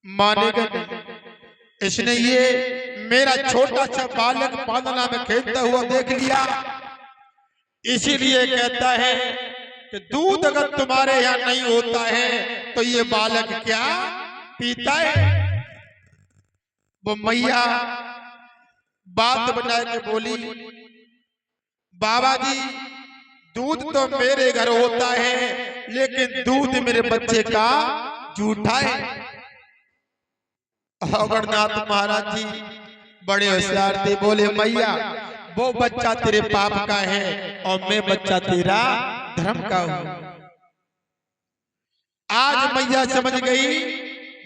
मानेगा नहीं। इसने ये मेरा छोटा सा बालक पादला में खेलता हुआ देख लिया, इसीलिए कहता है कि दूध अगर तुम्हारे यहाँ नहीं होता है तो ये बालक क्या पीता है। वो मैया बात बना के बोली, बाबा जी दूध तो मेरे घर होता है लेकिन दूध मेरे बच्चे का झूठा है। अवगढ़नाथ महाराज जी बड़े होशियार थे, बोले मैया वो बच्चा तेरे पाप का है और मैं बच्चा तेरा धर्म का हूं। आज मैया समझ गई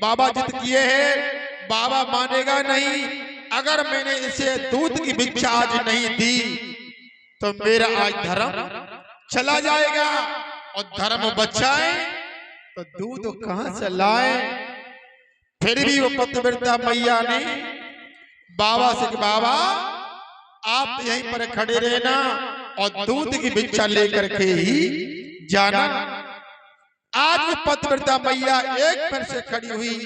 बाबा जिद किए हैं, बाबा मानेगा नहीं। अगर मैंने इसे दूध की भिक्षा आज नहीं दी तो मेरा आज धर्म चला जाएगा और धर्म बचाए तो दूध कहां से लाए। फिर भी वो पतिव्रता मैया ने बाबा से, बाबा आप यहीं पर खड़े रहना और दूध की भिक्षा लेकर के ही जाना। आज वो पतिव्रता मैया एक पैर से खड़ी हुई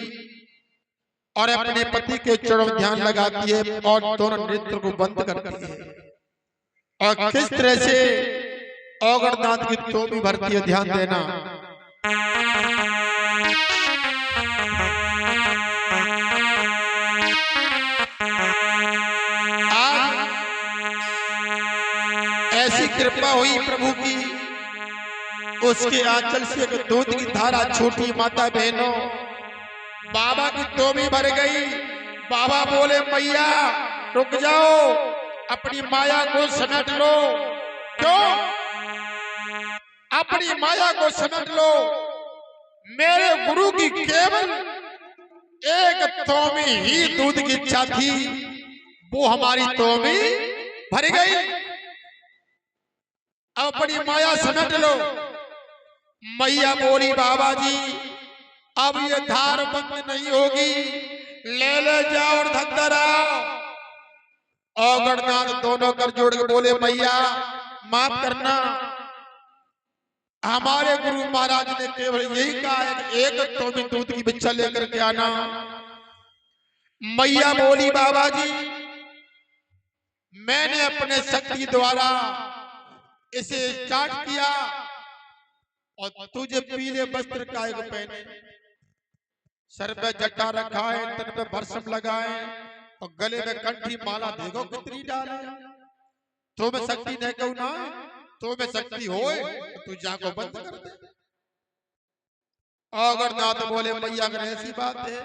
और अपने पति के चरणों में ध्यान लगाती है और दोनों नेत्र को बंद करती है और किस तरह से अवगढ़नाथ की तोबी भरती है, ध्यान देना। आज ऐसी कृपा हुई प्रभु की, उसके आंचल से एक दूध की धारा छोटी माता बहनों बाबा की तोबी भर गई। बाबा बोले मैया रुक जाओ, अपनी माया को समेट लो। क्यों? अपनी माया को समेट लो। मेरे गुरु की केवल एक तोमी ही दूध की इच्छा थी, वो हमारी तोमी भर गई। अब अपनी माया समेट लो। मैया बोली बाबा जी अब ये धार बंद नहीं होगी, ले जाओ और धंधर आओ। अवगढ़नाथ दोनों कर जोड़ के बोले मैया माफ करना, हमारे गुरु महाराज ने केवल यही कहा है कि एक तोमी दूध की भिक्षा लेकर के आना। मैया बोली बाबा जी मैंने अपने शक्ति द्वारा इसे स्टार्ट किया और तुझे पीले वस्त्र काहे को पहने, सर पे जटा रखा है, तन पे भरसम लगाए और गले में कंठी माला, देखो कितनी डाले। तो मैं शक्ति नहीं कहूं ना, तो मैं शक्ति होए तो तू जाको बंद कर दे। अवगढ़नाथ बोले मैया अगर ऐसी बात है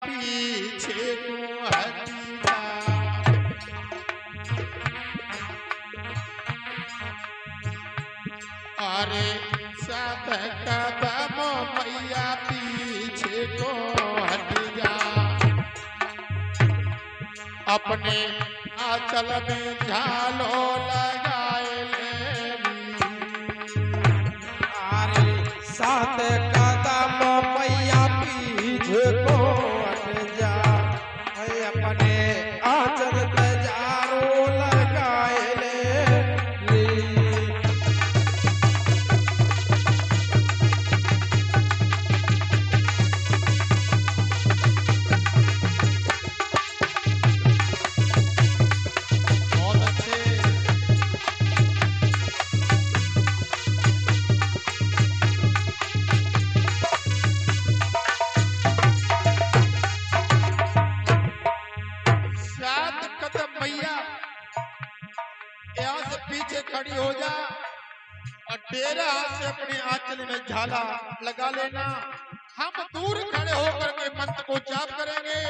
पीछे को हटी जा। अरे सात कदम मैया पीछे को हट जा, अपने आंचल में झालो लगाए ले। अरे सात कदम मैया पीछे को हट जा, अपने आंचल में झालो लगाए ले। बहुत अच्छे। सात कदम मैया यहाँ से पीछे खड़ी हो जा और तेरे हाथ से अपने आंचल में झाला लगा लेना। हम दूर खड़े होकर के मंत्र को जाप करेंगे,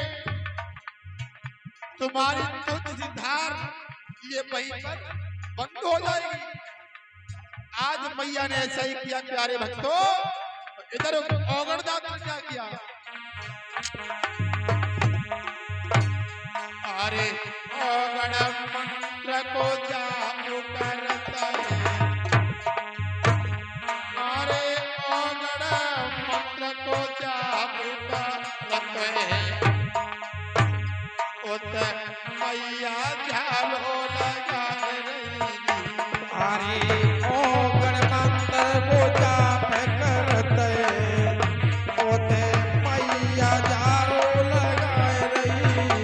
तुम्हारी दूध की धार ये वहीं पर बंद हो जाएगी। आज मैया ने ऐसा ही किया प्यारे भक्तों। इधर अवगढ़नाथ ने क्या किया, अरे अवगढ़ मंत्र को जाप करता है, अरे अवगढ़ मंत्र को जाप कर दौलत है उत मैया झालो लगा रही अरे ओ गणकंत पूजा करते ओते मैया जारो लगाए रही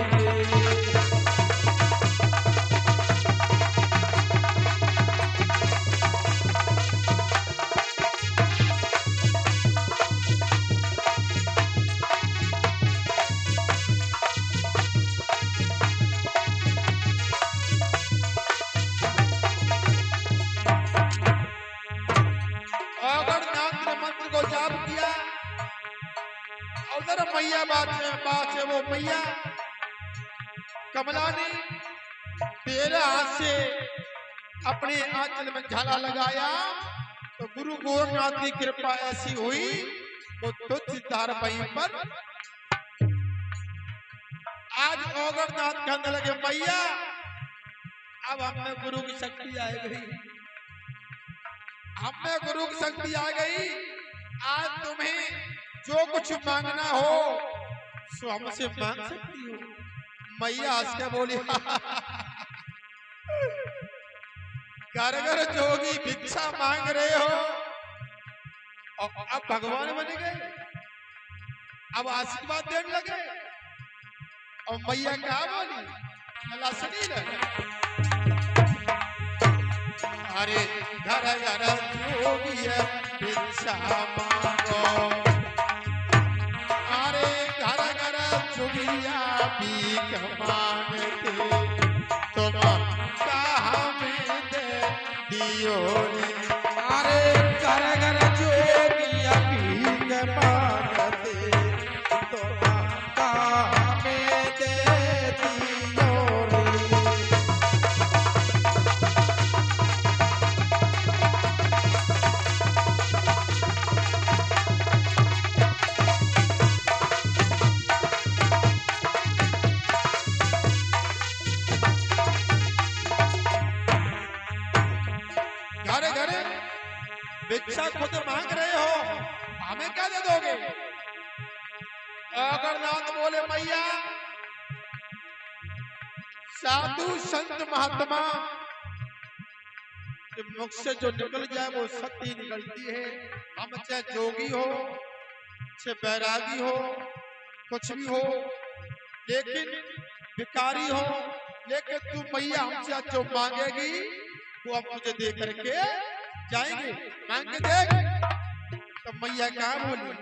अगरनाथ ने मंत्र को जाप किया उधर मैया बात है वो मैया कमला ने तेरे हाथ से अपने आंचल में झाला लगाया तो गुरु गोरखनाथ की कृपा ऐसी हुई वो तुलसीदार वहीं पर आज ओगरनाथ कहने लगे मैया अब हमें गुरु की शक्ति आ गई हमें गुरु की शक्ति आ गई आज तुम्हें जो कुछ मांगना हो सो हमसे मांग सकती हो मैया हंस के बोली घर घर जोगी भिक्षा मांग रहे हो और अब भगवान बन गए अब आशीर्वाद देने लगे और मैया क्या बोली अल्लाह सुनी ले अरे घर घर जोगी भिक्षा मांगो अरे घर घर जोगिया भीख मांगते तुम कहाँ में दे दियो अरे घर घर जोगिया भीख मांगते तो कहाँ में दे दियो रे घर घर भिक्षा खुद मांग रहे हो हमें क्या दे दोगे अगरनाथ बोले मैया साधु संत महात्मा के मुख से जो निकल जाए वो शक्ति निकलती है हम चाहे जोगी हो चाहे बैरागी हो कुछ भी हो लेकिन भिखारी हो लेकिन तू मैया हमसे जो मांगेगी वो हम तुझे दे करके जाएंगे मांग के देख तो मैया क्या बोली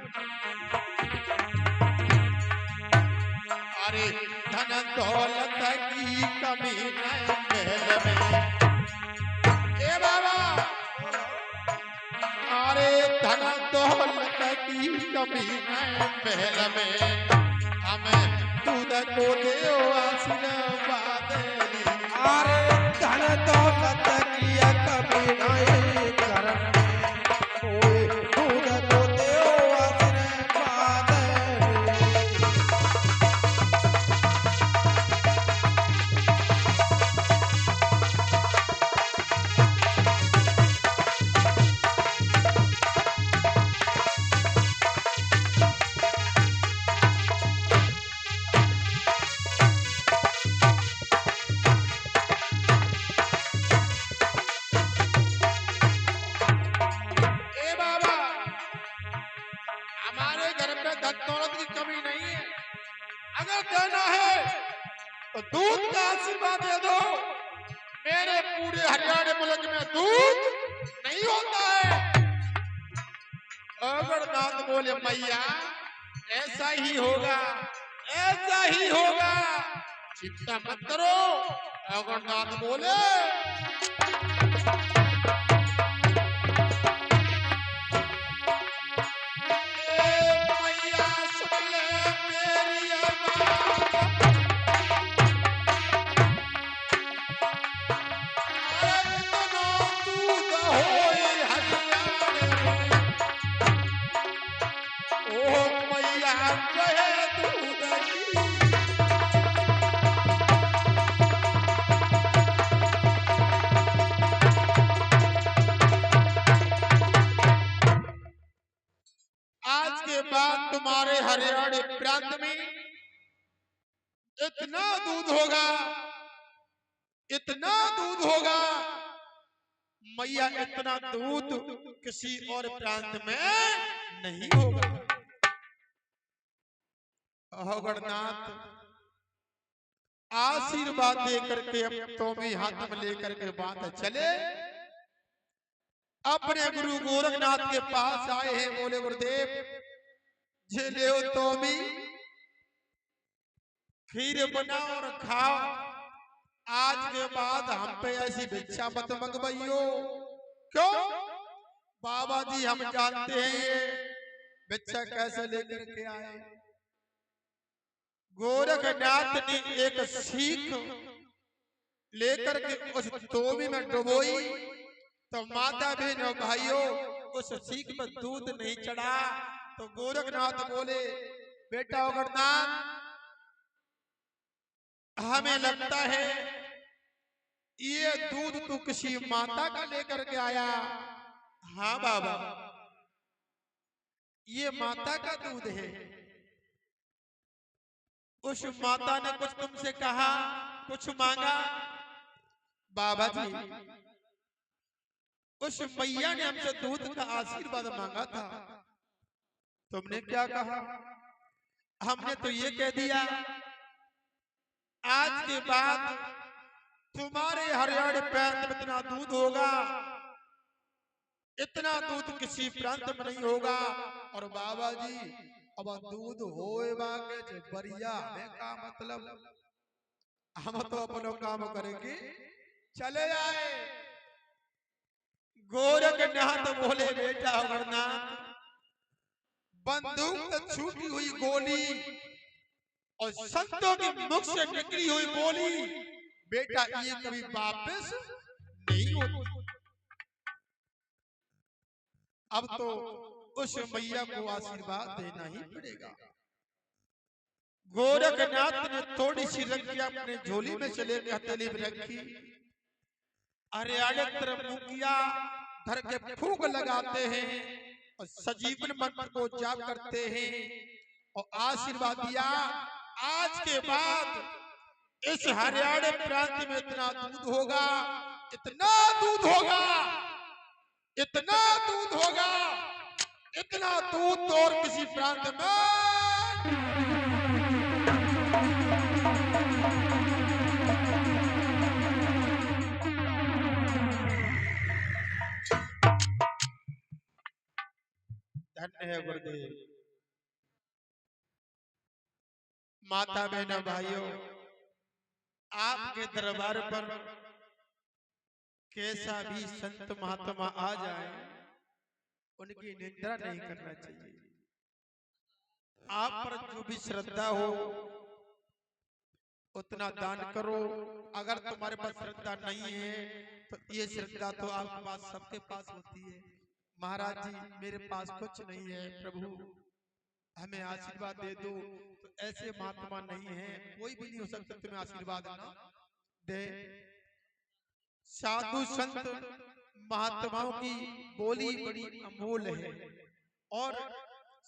अरे धन दौलत की कमी नहीं महल में ए बाबा अरे धन दौलत की कमी नहीं महल में हमें दूध को दे आशीर्वाद अरे धन दौलत की कमी नहीं करने कोई दूध को देओ आशीर्वाद ए बाबा हमारे घर पे धन दौलत की कमी नहीं है अगर देना है तो दूध का आशीर्वाद दे दो मेरे पूरे हरियाणा मुल्क में दूध नहीं होता है अगरनाथ बोले मैया ऐसा ही होगा ऐसा ही होगा चिंता मत करो अगरनाथ बोले मैया सुन ले मेरी अरमान अरे इतना दूध होए हरियाणा ओ मैया कहे दूध की आज के बाद तुम्हारे हरियाणा प्रांत में इतना दूध होगा, इतना दूध होगा मैया, इतना दूध किसी और प्रांत में नहीं होगा। अहोगणनाथ आशीर्वाद देकर के अब तो भी हाथ में लेकर के बात चले, अपने गुरु गोरखनाथ के पास आए हैं। बोले गुरुदेव जे ले तो भी खीर बनाओ और खाओ, आज के बाद हम पे ऐसी भिक्षा मत मंगवाइयो। क्यों बाबा जी, हम जानते हैं ये भिक्षा कैसे लेकर के आए। गोरखनाथ ने एक सीख लेकर के उस तोबी में डुबोई, तो माता बहन और भाइयों उस सीख में दूध नहीं चढ़ा। तो गोरखनाथ बोले बेटा गोरखनाथ, हमें लगता है ये दूध तो किसी माता का लेकर के आया। हाँ बाबा, ये माता का दूध है। उस माता ने कुछ तुमसे कहा, कुछ मांगा? बाबा जी, उस मैया ने हमसे दूध का आशीर्वाद मांगा था। तुमने क्या कहा? हमने तो ये कह दिया आज के बाद तुम्हारे हरियाणा प्रांत में इतना दूध होगा, इतना दूध किसी प्रांत में नहीं होगा। और बाबा जी, अब दूध होएगा के बढ़िया है का मतलब, हम तो अपना काम करेंगे, चले आए। गोरखनाथ बोले बेटा अमरनाथ, बंदूक से छूटी हुई गोली और संतों के मुख से निकली हुई बोली बेटा ये कभी वापस नहीं होती। अब तो उस मैया को आशीर्वाद देना ही पड़ेगा। गोरखनाथ ने थोड़ी सी रखी अपने झोली में से लेकर हथेली में रखी, हरियाणा तरफ मुंह किया, धर के फूंक लगाते हैं और सजीवन मंत्र को जाप करते हैं और आशीर्वाद दिया। आज के बाद इस हरियाणा प्रांत में इतना दूध होगा, इतना दूध होगा, इतना दूध होगा, इतना दूध तो और किसी प्रांत में धन्य है गुरुदेव। माता बहना भाइयों, आपके दरबार पर कैसा भी संत महात्मा आ जाए, उनकी निंदा नहीं करना चाहिए। आप पर जो भी श्रद्धा हो उतना दान करो। अगर तुम्हारे पास श्रद्धा नहीं है तो ये श्रद्धा तो आपके पास, सबके पास होती है। महाराज जी मेरे पास कुछ नहीं है, प्रभु हमें आशीर्वाद दे दो, तो ऐसे महात्मा नहीं है, कोई भी नहीं हो सकता तुम्हें आशीर्वाद ना दे। साधु संत महात्माओं की बोली बड़ी अमूल है, और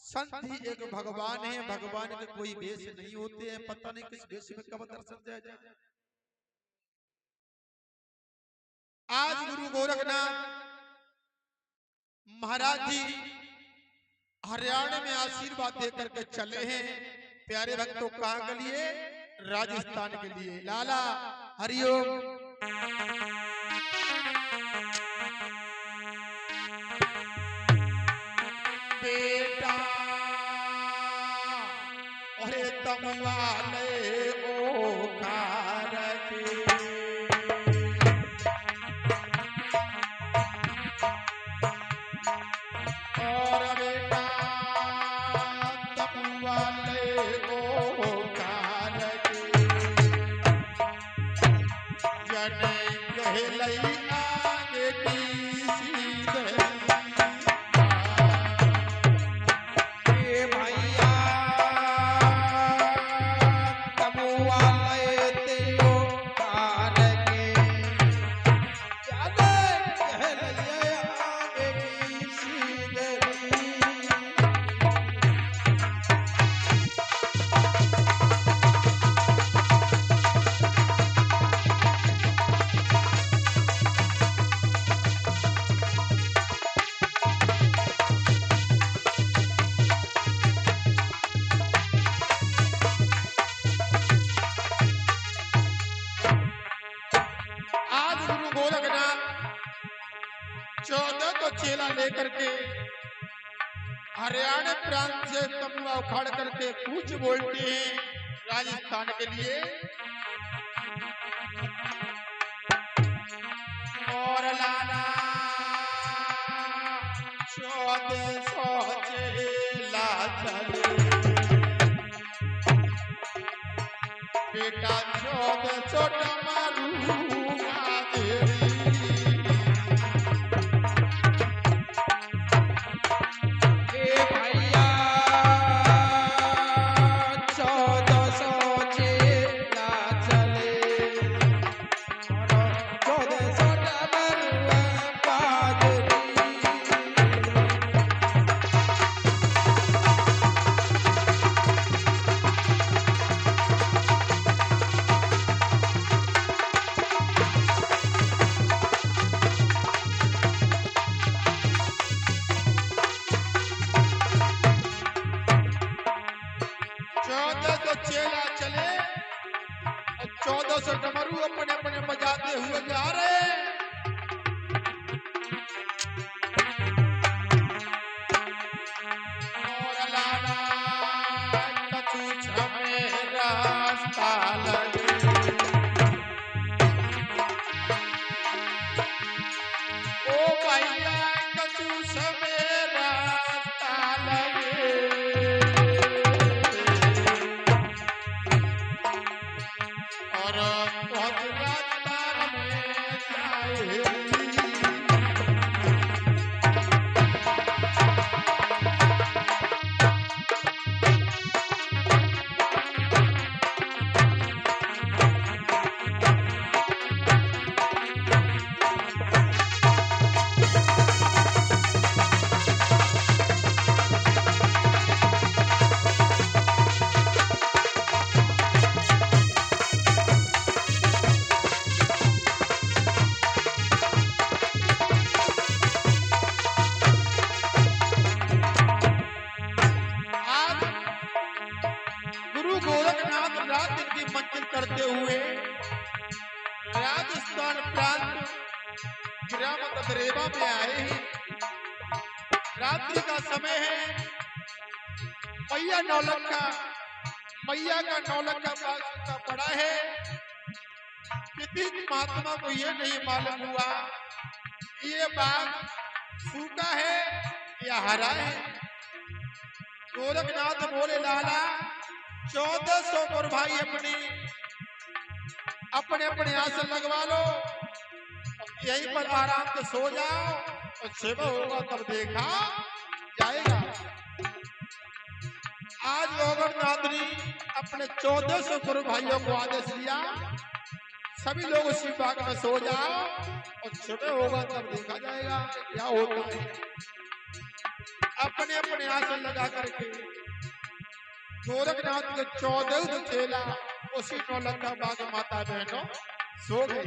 संत ही एक भगवान है। भगवान के कोई वेश नहीं होते हैं, पता नहीं किस वेश में कब दर्शन दिया जाए। आज गुरु गोरखनाथ महाराज जी हरियाणा में आशीर्वाद देकर के चले हैं। प्यारे भक्तों, कहां के लिए? राजस्थान के लिए। लाला हरिओम। बेटा अरे तुम वाले ओ कारके और बेटा तुम वाले ओ कारके जन कहलई आगे की सीधे भैया तमुआ लेते हरियाणा प्रांत से तमुआ उखाड़ करके कूच बोलते हैं राजस्थान के लिए। और लाला 1400 चेला चले, बेटा 1400 डमरू गादेरी। ए भैया 1400 चेला चले और 1400 डमरुआ बाजरी। चेला चले और 1400 डमरू अपने अपने बजाते हुए जा रहे हैं। और लाला कछु छमे रास्ता लगे, ओ भैया कछु छमे रास्ता लगे। और बहुत रास्ता में जाए, गुरु गोरखनाथ रात की मंजिल करते हुए राजस्थान प्रांत ग्राम कदरेवा में आए हैं। रात्रि का समय है। मैया का नौलखा बाग का पड़ा है। किसी महात्मा को ये नहीं मालूम हुआ ये बाग सूखा है या हरा है। गोरखनाथ बोले लाला 1400 और भाई अपने अपने आसन लगवा लो, यहीं पर आराम से सो जाओ और सुबह होगा तब देखा जाएगा। आज गोरखनाथ ने अपने 1400 गुरु भाइयों को आदेश दिया सभी लोग उसी बाग में सो जाओ और सुबह होगा तब देखा जाएगा क्या होता है। अपने अपने आसन लगा करके गोरखनाथ के 14 चेला उसी नौलखा बाग माता बहनों सो गए।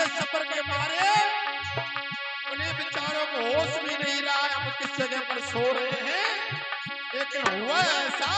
सफर के मारे उन्हें बेचारों को होश भी नहीं रहा हम किस जगह पर सो रहे हैं। लेकिन हुआ ऐसा